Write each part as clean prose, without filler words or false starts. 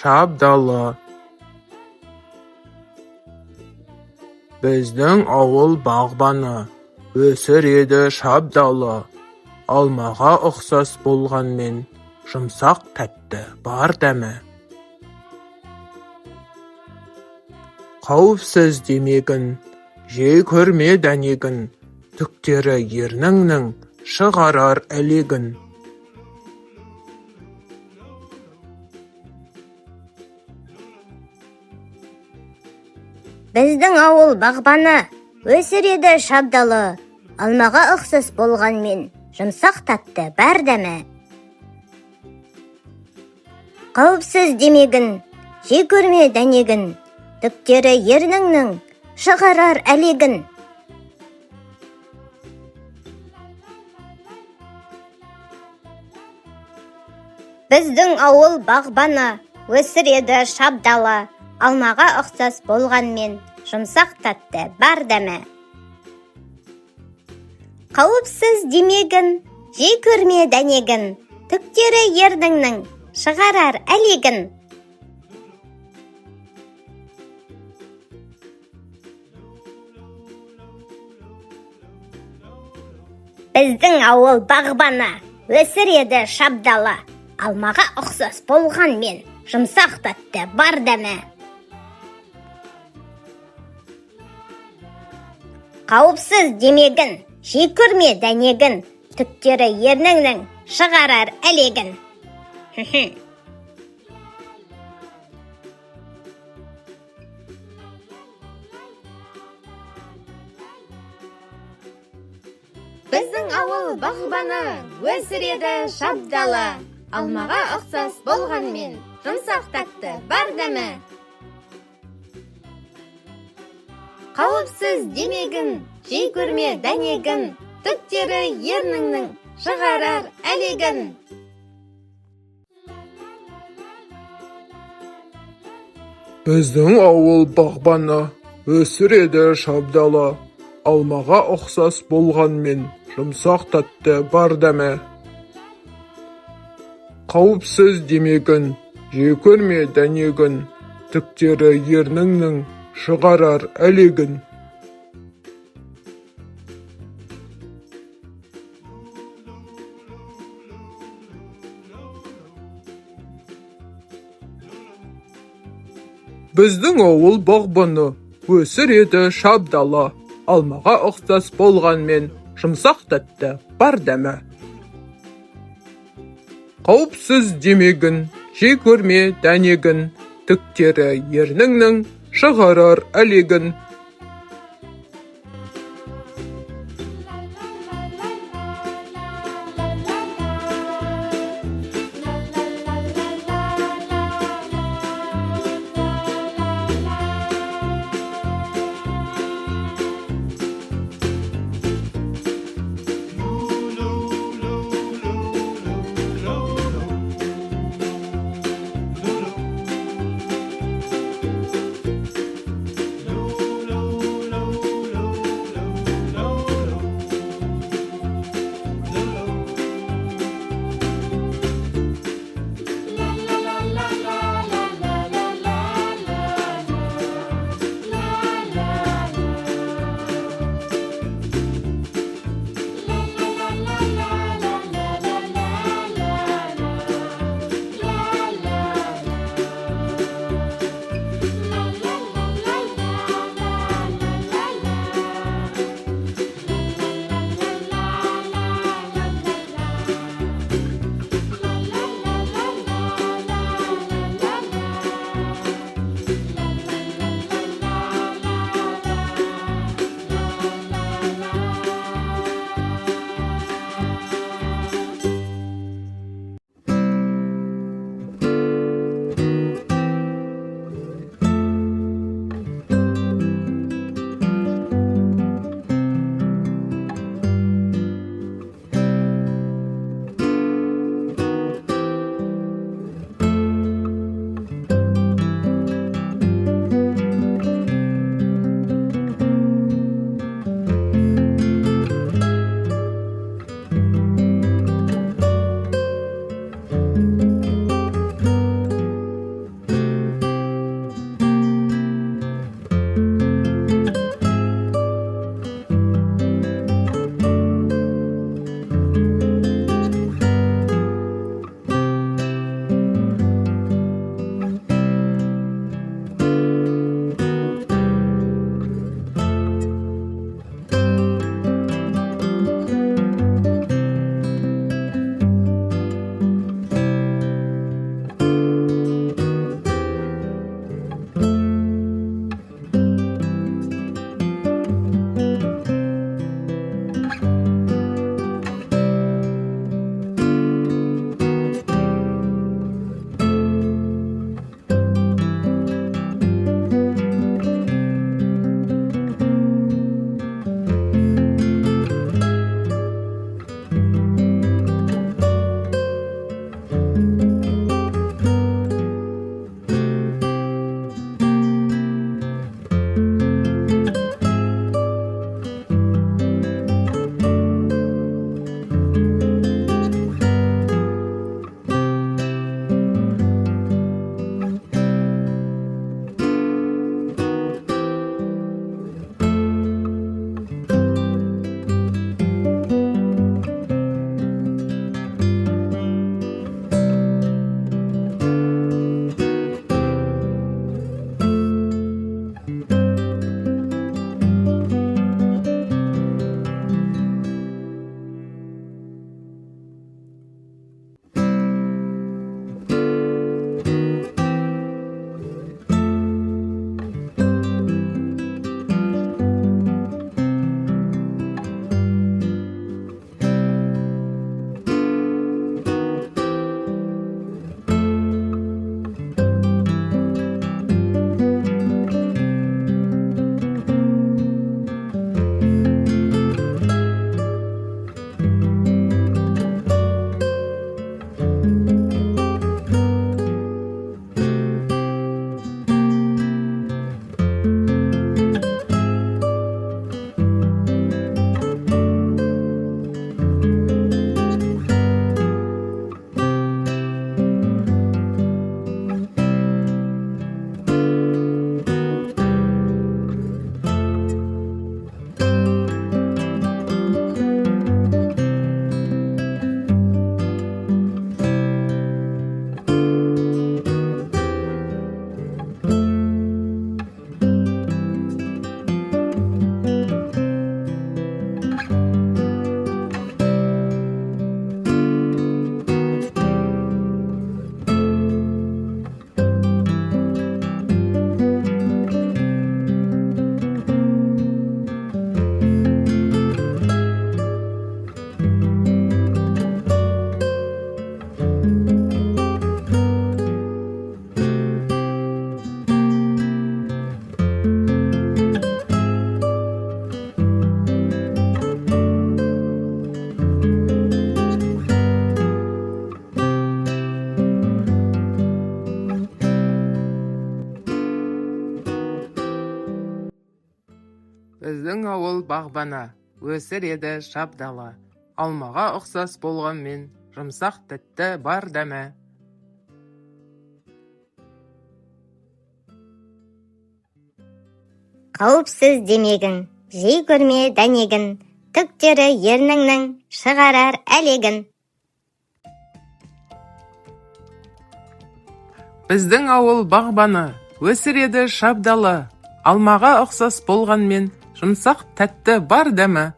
Шабдалы. Біздің ауыл бағбаны, өсір еді шабдалы. Алмаға ұқсас болғанмен, жұмсақ тәтті бар дәмі. Қауіпсіз демегін, жей көрме дәнегін, түктері ерніңнің шығарар әлегін. Біздің ауыл бағбаны, өсір еді шабдалы. Алмаға ұқсас болғанмен, жұмсақ тәтті бар дәмі. Қауіпсіз демегін, жей көрме дәнегін, түктері ерніңнің шығарар әлегін. Біздің ауыл бағбаны, өсір еді шабдалы. Алмаға ұқсас болғанмен, жұмсақ тәтті бар дәмі. Қауіпсіз демегін, жей көрме дәнегін, түктері ерніңнің шығарар әлегін. Біздің ауыл бағбаны, өсір еді шабдалы. Алмаға ұқсас болғанмен, жұмсақ тәтті бар дәмі. Қауіпсіз демегін, жей көрме дәнегін, түктері ерніңнің шығарар әлегін. Біздің ауыл бағбаны, өсір еді шабдалы. Алмаға ұқсас болғанмен, жұмсақ тәтті бар дәмі. Қауіпсіз демегін, жей көрме дәнегін, түктері ерніңнің шығарар әлегін. Біздің ауыл бағбаны, өсір еді шабдалы. Алмаға ұқсас болғанмен, жұмсақ тәтті бар дәмі. Қауіпсіз демегін, жей көрме дәнегін, түктері ерніңнің шығарар әлегін. Біздің ауыл бағбаны, өсір еді шабдалы. Алмаға ұқсас болғанмен, жұмсақ тәтті бар дәмі. Қауіпсіз демегін, жей көрме дәнегін, түктері ерніңнің шығарар әлегін. Біздің ауыл бағбана, өсір еді шабдалы. Алмаға ұқсас болғанмен, жұмсақ тәтті бар дәмі. Қауіпсіз демегін, жей көрме дәнегін, түктері ерніңнің шығарар әлегін. Біздің ауыл бағбаны, өсір еді шабдалы. Алмаға ұқсас болғанмен, жұмсақ тәтті бар дәмі.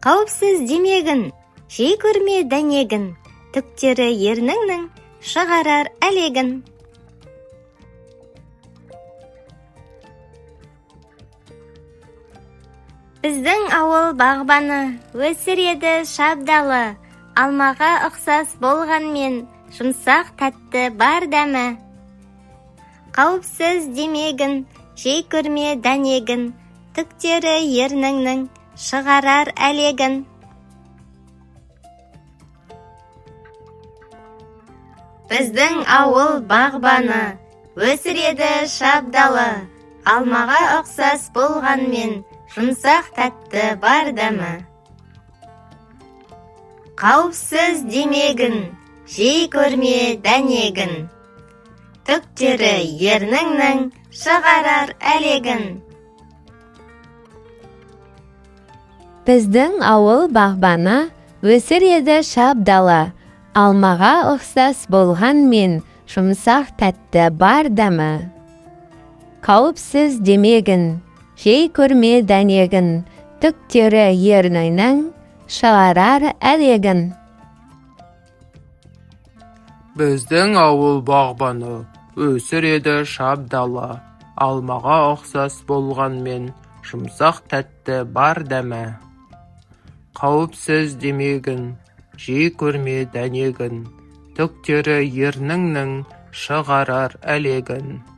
Қауіпсіз демегін, жей көрме дәнегін, түктері ерніңнің шығарар әлегін. Біздің ауыл бағбаны, өсір еді шабдалы. Алмаға ұқсас болғанмен, жұмсақ тәтті бар дәмі. Қауіпсіз демегін, жей көрме дәнегін, түктері ерніңнің шығарар әлегін. Біздің ауыл бағбаны, өсір еді шабдалы. Алмаға ұқсас болғанмен, жұмсақ тәтті бар дәмі. Қауіпсіз демегін, жей көрме дәнегін, түктері ерніңнің шығарар әлегін. Біздің ауыл бағбаны, өсір еді шабдалы. Алмаға ұқсас болғанмен, жұмсақ тәтті бар дәмі. Қауіпсіз демегін, жей көрме дәнегін, түктері ерніңнің шығарар әлегін. Біздің ауыл бағбаны, өсір еді шабдалы. Алмаға ұқсас болғанмен, жұмсақ тәтті бар дәмі. Қауіпсіз демегін, жей көрме дәнегін, түктері ерніңнің шығарар әлегін.